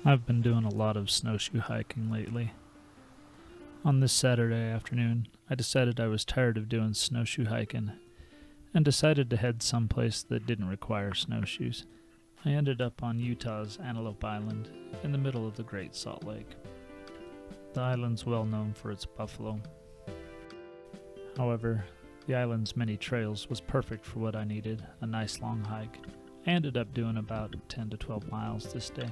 I've been doing a lot of snowshoe hiking lately. On this Saturday afternoon, I decided I was tired of doing snowshoe hiking and decided to head someplace that didn't require snowshoes. I ended up on Utah's Antelope Island in the middle of the Great Salt Lake. The island's well known for its buffalo. However, the island's many trails was perfect for what I needed, a nice long hike. I ended up doing about 10 to 12 miles this day.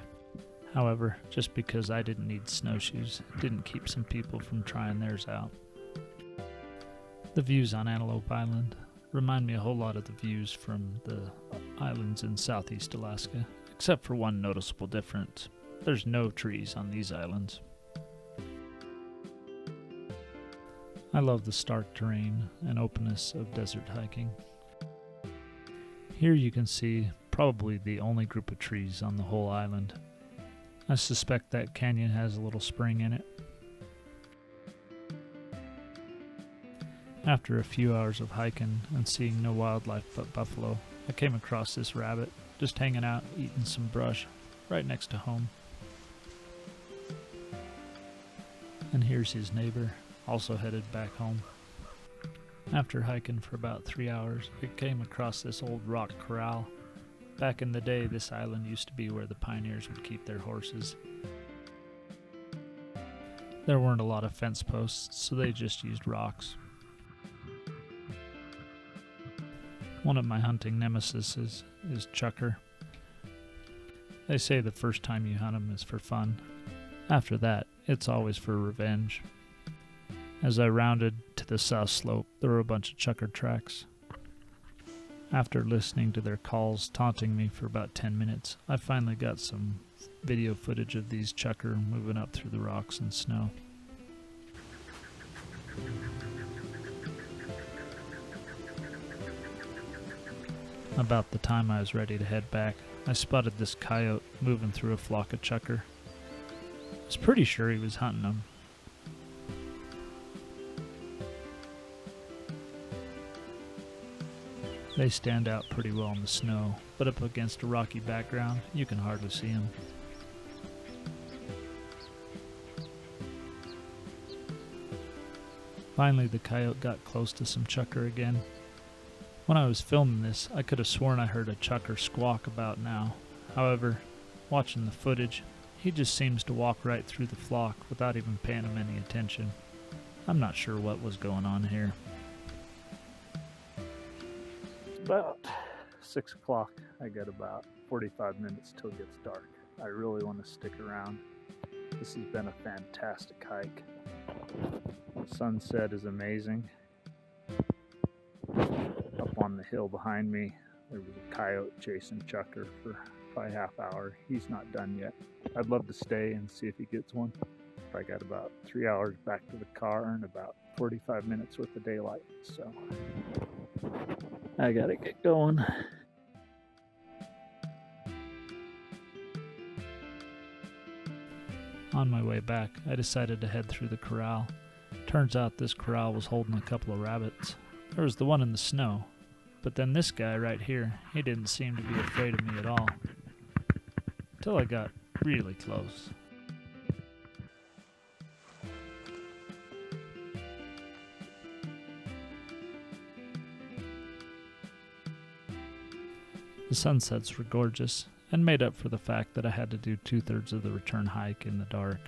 However, just because I didn't need snowshoes didn't keep some people from trying theirs out. The views on Antelope Island remind me a whole lot of the views from the islands in southeast Alaska, except for one noticeable difference. There's no trees on these islands. I love the stark terrain and openness of desert hiking. Here you can see probably the only group of trees on the whole island. I suspect that canyon has a little spring in it. After a few hours of hiking and seeing no wildlife but buffalo, I came across this rabbit just hanging out eating some brush right next to home. And here's his neighbor, also headed back home. After hiking for about 3 hours, I came across this old rock corral. Back in the day, this island used to be where the pioneers would keep their horses. There weren't a lot of fence posts, so they just used rocks. One of my hunting nemesis is chukar. They say the first time you hunt them is for fun. After that, it's always for revenge. As I rounded to the south slope, there were a bunch of chukar tracks. After listening to their calls taunting me for about 10 minutes, I finally got some video footage of these chukar moving up through the rocks and snow. About the time I was ready to head back, I spotted this coyote moving through a flock of chukar. I was pretty sure he was hunting them. They stand out pretty well in the snow, but up against a rocky background, you can hardly see them. Finally, the coyote got close to some chukar again. When I was filming this, I could have sworn I heard a chukar squawk about now. However, watching the footage, he just seems to walk right through the flock without even paying them any attention. I'm not sure what was going on here. About 6 o'clock. I got about 45 minutes till it gets dark. I really want to stick around. This has been a fantastic hike. Sunset is amazing. Up on the hill behind me, there was a coyote chasing chukar for probably a half hour. He's not done yet. I'd love to stay and see if he gets one. I got about 3 hours back to the car and about 45 minutes with the daylight, so I gotta get going. On my way back, I decided to head through the corral. Turns out this corral was holding a couple of rabbits. There was the one in the snow, but then this guy right here, he didn't seem to be afraid of me at all. Till I got really close. The sunsets were gorgeous, and made up for the fact that I had to do 2/3 of the return hike in the dark.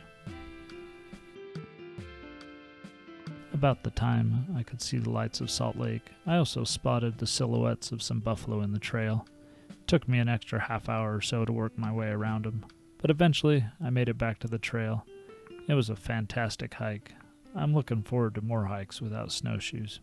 About the time I could see the lights of Salt Lake, I also spotted the silhouettes of some buffalo in the trail. It took me an extra half hour or so to work my way around them, but eventually I made it back to the trail. It was a fantastic hike. I'm looking forward to more hikes without snowshoes.